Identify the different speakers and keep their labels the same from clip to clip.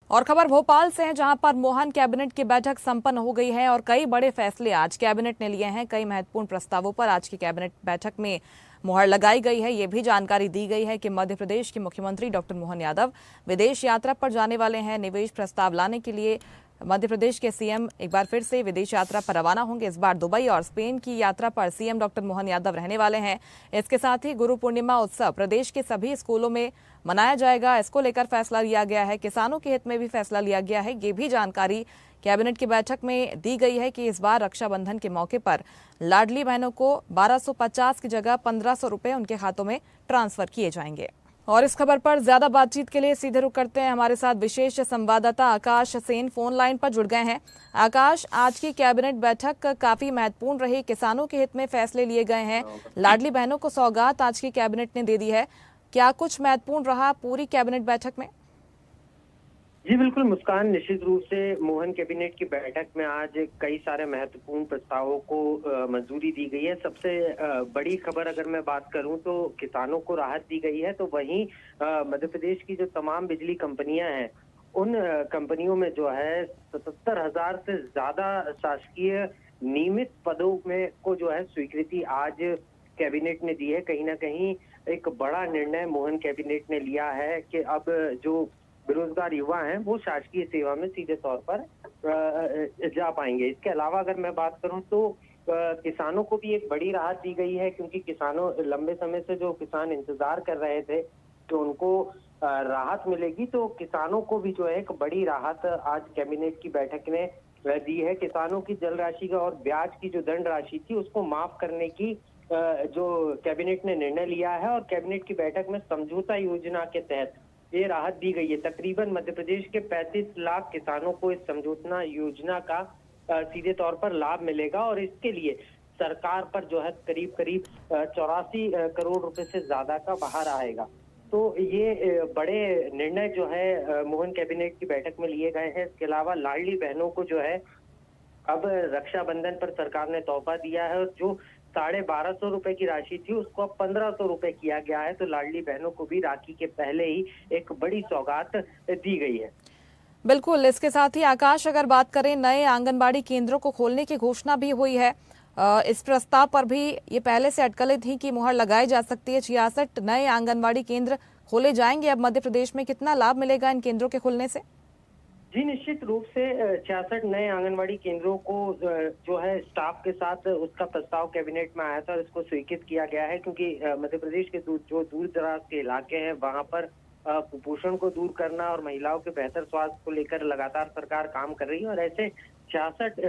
Speaker 1: और खबर भोपाल से है, जहां पर मोहन कैबिनेट की बैठक संपन्न हो गई है और कई बड़े फैसले आज कैबिनेट ने लिए हैं। कई महत्वपूर्ण प्रस्तावों पर आज की कैबिनेट बैठक में मुहर लगाई गई है। ये भी जानकारी दी गई है कि मध्य प्रदेश के मुख्यमंत्री डॉक्टर मोहन यादव विदेश यात्रा पर जाने वाले हैं। निवेश प्रस्ताव लाने के लिए मध्य प्रदेश के सीएम एक बार फिर से विदेश यात्रा पर रवाना होंगे। इस बार दुबई और स्पेन की यात्रा पर सीएम डॉक्टर मोहन यादव रहने वाले हैं। इसके साथ ही गुरु पूर्णिमा उत्सव प्रदेश के सभी स्कूलों में मनाया जाएगा। इसको लेकर फैसला लिया गया है। किसानों के हित में भी फैसला लिया गया है। ये भी जानकारी कैबिनेट की बैठक में दी गई है कि इस बार रक्षाबंधन के मौके पर लाडली बहनों को 1250 की जगह 1500 रुपए उनके खातों में ट्रांसफर किए जाएंगे। और इस खबर पर ज्यादा बातचीत के लिए सीधे रुख करते हैं। हमारे साथ विशेष संवाददाता आकाश सेन फोन लाइन पर जुड़ गए हैं। आकाश, आज की कैबिनेट बैठक काफी महत्वपूर्ण रही। किसानों के हित में फैसले लिए गए हैं। लाडली बहनों को सौगात आज की कैबिनेट ने दे दी है। क्या कुछ महत्वपूर्ण रहा पूरी कैबिनेट बैठक में?
Speaker 2: जी बिल्कुल मुस्कान, निश्चित रूप से मोहन कैबिनेट की बैठक में आज कई सारे महत्वपूर्ण प्रस्तावों को मंजूरी दी गई है। सबसे बड़ी खबर अगर मैं बात करूं तो किसानों को राहत दी गई है। तो वहीं मध्य प्रदेश की जो तमाम बिजली कंपनियां हैं, उन कंपनियों में जो है 77,000 से ज्यादा शासकीय नियमित पदों में को जो है स्वीकृति आज कैबिनेट ने दी है। कहीं ना कहीं एक बड़ा निर्णय मोहन कैबिनेट ने लिया है कि अब जो बेरोजगार युवा हैं वो शासकीय सेवा में सीधे तौर पर जा पाएंगे। इसके अलावा अगर मैं बात करूं तो किसानों को भी एक बड़ी राहत दी गई है, क्योंकि किसानों लंबे समय से जो किसान इंतजार कर रहे थे कि उनको राहत मिलेगी, तो किसानों को भी जो है एक बड़ी राहत आज कैबिनेट की बैठक ने दी है। किसानों की जल राशि का और ब्याज की जो दंड राशि थी उसको माफ करने की जो कैबिनेट ने निर्णय लिया है, और कैबिनेट की बैठक में समझौता योजना के तहत ये राहत दी गई है। तकरीबन मध्य प्रदेश के 35 लाख किसानों को इस समझौता योजना का सीधे तौर पर लाभ मिलेगा, और इसके लिए सरकार पर जो है करीब 84 करोड़ रुपए से ज्यादा का बाहर आएगा। तो ये बड़े निर्णय जो है मोहन कैबिनेट की बैठक में लिए गए हैं। इसके अलावा लाडली बहनों को जो है अब रक्षाबंधन पर सरकार ने तोहफा दिया है, और जो 1250 रुपए की राशि थी उसको अब 1500 रुपए किया गया है। तो लाडली बहनों को भी राखी के पहले ही एक बड़ी सौगात दी गई है।
Speaker 1: बिल्कुल, इसके साथ ही आकाश, अगर बात करें नए आंगनबाड़ी केंद्रों को खोलने की घोषणा भी हुई है। इस प्रस्ताव पर भी ये पहले से अटकलें थी कि मुहर लगाई जा सकती है। 66 नए आंगनबाड़ी केंद्र खोले जाएंगे अब मध्य प्रदेश में। कितना लाभ मिलेगा इन केंद्रों के खुलने से?
Speaker 2: जी निश्चित रूप से 66 नए आंगनबाड़ी केंद्रों को जो है स्टाफ के साथ उसका प्रस्ताव कैबिनेट में आया था और इसको स्वीकृत किया गया है, क्योंकि मध्य प्रदेश के जो दूर दराज के इलाके हैं वहां पर कुपोषण को दूर करना और महिलाओं के बेहतर स्वास्थ्य को लेकर लगातार सरकार काम कर रही है। और ऐसे 66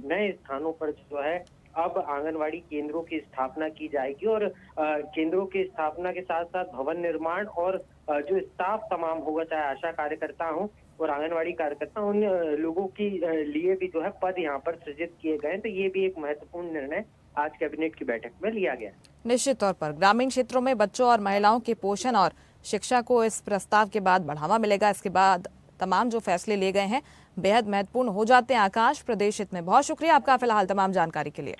Speaker 2: नए स्थानों पर जो है अब आंगनवाड़ी केंद्रों की स्थापना की जाएगी, और केंद्रों की स्थापना के साथ साथ भवन निर्माण और जो स्टाफ तमाम होगा, चाहे आशा कार्यकर्ता हों और आंगनवाड़ी कार्यकर्ता, उन लोगों की लिए भी जो है पद यहाँ पर सृजित किए गए। तो ये भी एक महत्वपूर्ण निर्णय आज कैबिनेट की बैठक में लिया गया।
Speaker 1: निश्चित तौर पर ग्रामीण क्षेत्रों में बच्चों और महिलाओं के पोषण और शिक्षा को इस प्रस्ताव के बाद बढ़ावा मिलेगा। इसके बाद तमाम जो फैसले लिए गए हैं बेहद महत्वपूर्ण हो जाते हैं। आकाश, प्रदेश हित में बहुत शुक्रिया आपका फिलहाल तमाम जानकारी के लिए।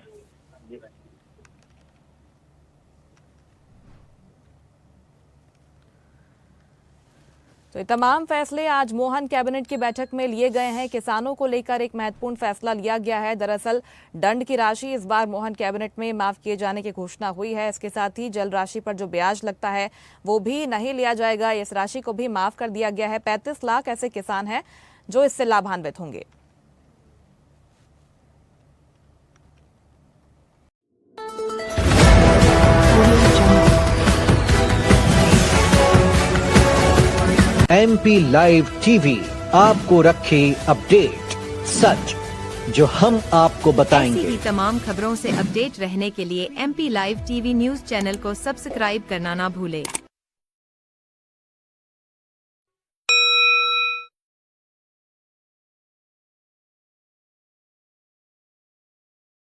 Speaker 1: तो ये तमाम फैसले आज मोहन कैबिनेट की बैठक में लिए गए हैं। किसानों को लेकर एक महत्वपूर्ण फैसला लिया गया है। दरअसल दंड की राशि इस बार मोहन कैबिनेट में माफ किए जाने की घोषणा हुई है। इसके साथ ही जल राशि पर जो ब्याज लगता है वो भी नहीं लिया जाएगा। इस राशि को भी माफ कर दिया गया है। 35 लाख ऐसे किसान हैं जो इससे लाभान्वित होंगे।
Speaker 3: MP लाइव टीवी आपको रखे अपडेट, सच जो हम आपको बताएंगे।
Speaker 4: ऐसी ही तमाम खबरों से अपडेट रहने के लिए MP live TV news channel को सब्सक्राइब करना ना भूले।